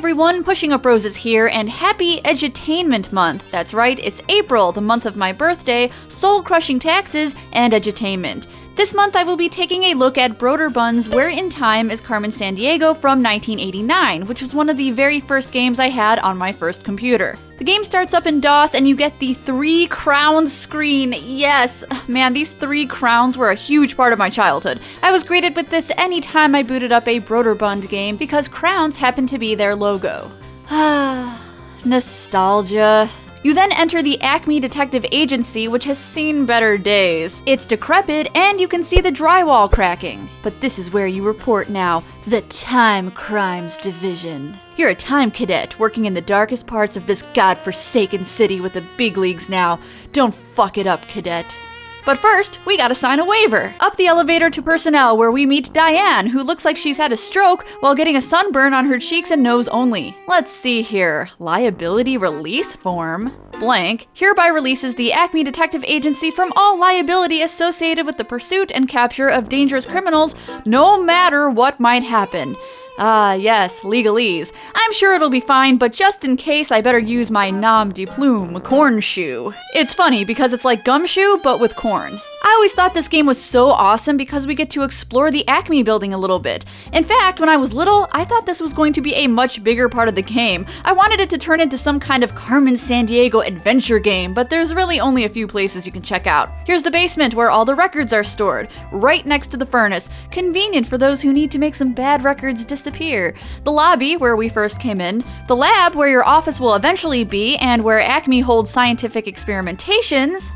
everyone, PushingUpRoses here, and happy Edutainment month. That's right, it's April, the month of my birthday, soul-crushing taxes, and edutainment. This month I will be taking a look at Broderbund's Where in Time is Carmen Sandiego from 1989, which was one of the very first games I had on my first computer. The game starts up in DOS and you get the 3 crowns screen. Yes, man, these 3 crowns were a huge part of my childhood. I was greeted with this anytime I booted up a Broderbund game because crowns happened to be their logo. Nostalgia. You then enter the Acme Detective Agency, which has seen better days. It's decrepit, and you can see the drywall cracking. But this is where you report now, the Time Crimes Division. You're a time cadet working in the darkest parts of this godforsaken city with the big leagues now. Don't fuck it up, cadet. But first, we gotta sign a waiver. Up the elevator to personnel, where we meet Diane, who looks like she's had a stroke while getting a sunburn on her cheeks and nose only. Let's see here. Liability release form. Blank hereby releases the Acme Detective Agency from all liability associated with the pursuit and capture of dangerous criminals, no matter what might happen. Ah, yes, legalese. I'm sure it'll be fine, but just in case, I better use my nom de plume, corn shoe. It's funny because it's like gumshoe, but with corn. I always thought this game was so awesome because we get to explore the Acme building a little bit. In fact, when I was little, I thought this was going to be a much bigger part of the game. I wanted it to turn into some kind of Carmen Sandiego adventure game, but there's really only a few places you can check out. Here's the basement where all the records are stored, right next to the furnace, convenient for those who need to make some bad records disappear. The lobby, where we first came in, the lab, where your office will eventually be, and where Acme holds scientific experimentations,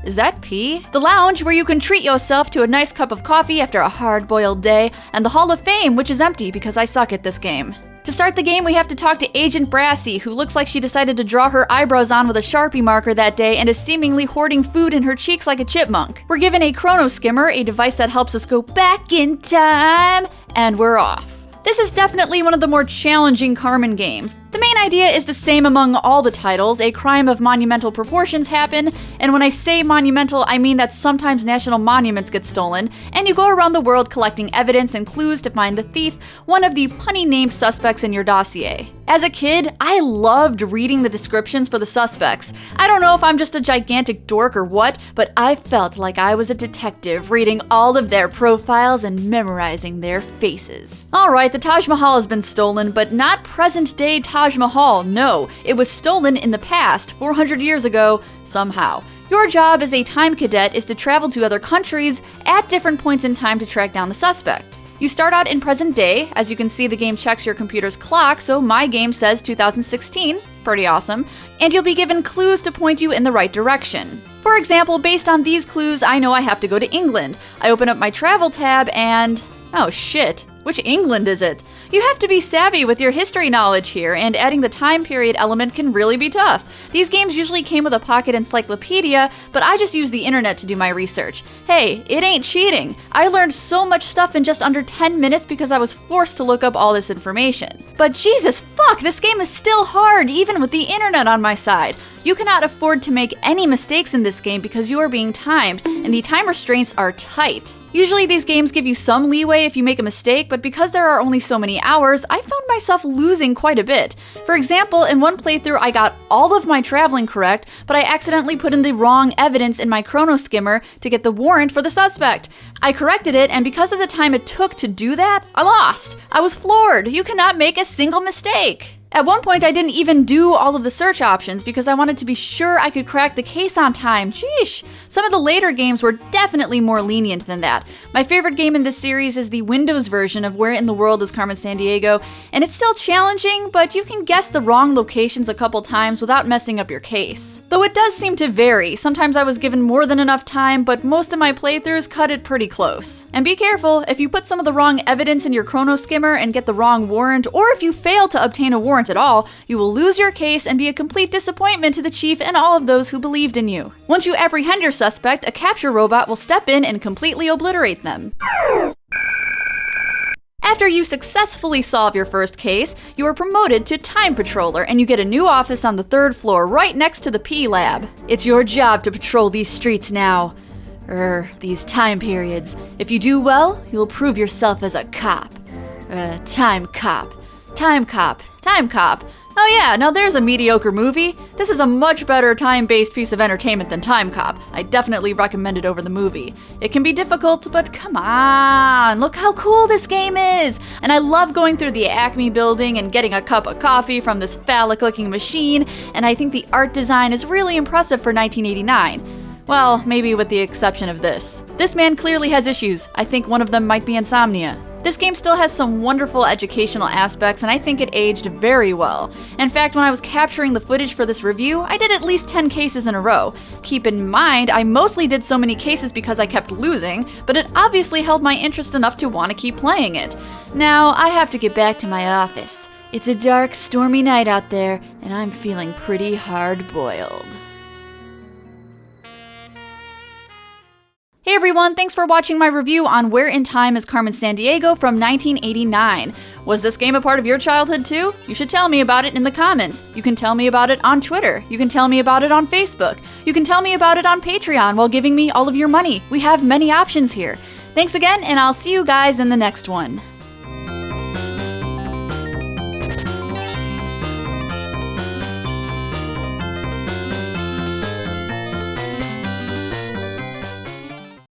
is that pee? The lounge, where you can treat yourself to a nice cup of coffee after a hard-boiled day, and the Hall of Fame, which is empty because I suck at this game. To start the game, we have to talk to Agent Brassy, who looks like she decided to draw her eyebrows on with a Sharpie marker that day and is seemingly hoarding food in her cheeks like a chipmunk. We're given a chrono skimmer, a device that helps us go back in time, and we're off. This is definitely one of the more challenging Carmen games. The main idea is the same among all the titles. A crime of monumental proportions happen, and when I say monumental, I mean that sometimes national monuments get stolen, and you go around the world collecting evidence and clues to find the thief, one of the punny named suspects in your dossier. As a kid, I loved reading the descriptions for the suspects. I don't know if I'm just a gigantic dork or what, but I felt like I was a detective reading all of their profiles and memorizing their faces. Alright, the Taj Mahal has been stolen, but not present-day Taj Mahal, no. It was stolen in the past, 400 years ago, somehow. Your job as a time cadet is to travel to other countries at different points in time to track down the suspect. You start out in present day. As you can see, the game checks your computer's clock, so my game says 2016, pretty awesome, and you'll be given clues to point you in the right direction. For example, based on these clues, I know I have to go to England. I open up my travel tab and... oh shit. Which England is it? You have to be savvy with your history knowledge here, and adding the time period element can really be tough. These games usually came with a pocket encyclopedia, but I just use the internet to do my research. Hey, it ain't cheating. I learned so much stuff in just under 10 minutes because I was forced to look up all this information. But Jesus fuck, this game is still hard, even with the internet on my side. You cannot afford to make any mistakes in this game because you are being timed, and the time restraints are tight. Usually these games give you some leeway if you make a mistake, but because there are only so many hours, I found myself losing quite a bit. For example, in one playthrough I got all of my traveling correct, but I accidentally put in the wrong evidence in my chrono skimmer to get the warrant for the suspect. I corrected it, and because of the time it took to do that, I lost. I was floored. You cannot make a single mistake. At one point, I didn't even do all of the search options because I wanted to be sure I could crack the case on time. Sheesh. Some of the later games were definitely more lenient than that. My favorite game in this series is the Windows version of Where in the World is Carmen Sandiego, and it's still challenging, but you can guess the wrong locations a couple times without messing up your case. Though it does seem to vary. Sometimes I was given more than enough time, but most of my playthroughs cut it pretty close. And be careful, if you put some of the wrong evidence in your chrono skimmer and get the wrong warrant, or if you fail to obtain a warrant at all, you will lose your case and be a complete disappointment to the chief and all of those who believed in you. Once you apprehend your suspect, a capture robot will step in and completely obliterate them. After you successfully solve your first case, you are promoted to Time Patroller and you get a new office on the 3rd floor right next to the P Lab. It's your job to patrol these streets now. These time periods. If you do well, you'll prove yourself as a cop. Time cop. Time Cop. Time Cop. Oh yeah, now there's a mediocre movie. This is a much better time-based piece of entertainment than Time Cop. I definitely recommend it over the movie. It can be difficult, but come on, look how cool this game is! And I love going through the Acme building and getting a cup of coffee from this phallic-looking machine, and I think the art design is really impressive for 1989. Well, maybe with the exception of this. This man clearly has issues. I think one of them might be insomnia. This game still has some wonderful educational aspects, and I think it aged very well. In fact, when I was capturing the footage for this review, I did at least 10 cases in a row. Keep in mind, I mostly did so many cases because I kept losing, but it obviously held my interest enough to want to keep playing it. Now, I have to get back to my office. It's a dark, stormy night out there, and I'm feeling pretty hard-boiled. Hey everyone, thanks for watching my review on Where in Time is Carmen Sandiego from 1989. Was this game a part of your childhood too? You should tell me about it in the comments. You can tell me about it on Twitter. You can tell me about it on Facebook. You can tell me about it on Patreon while giving me all of your money. We have many options here. Thanks again, and I'll see you guys in the next one.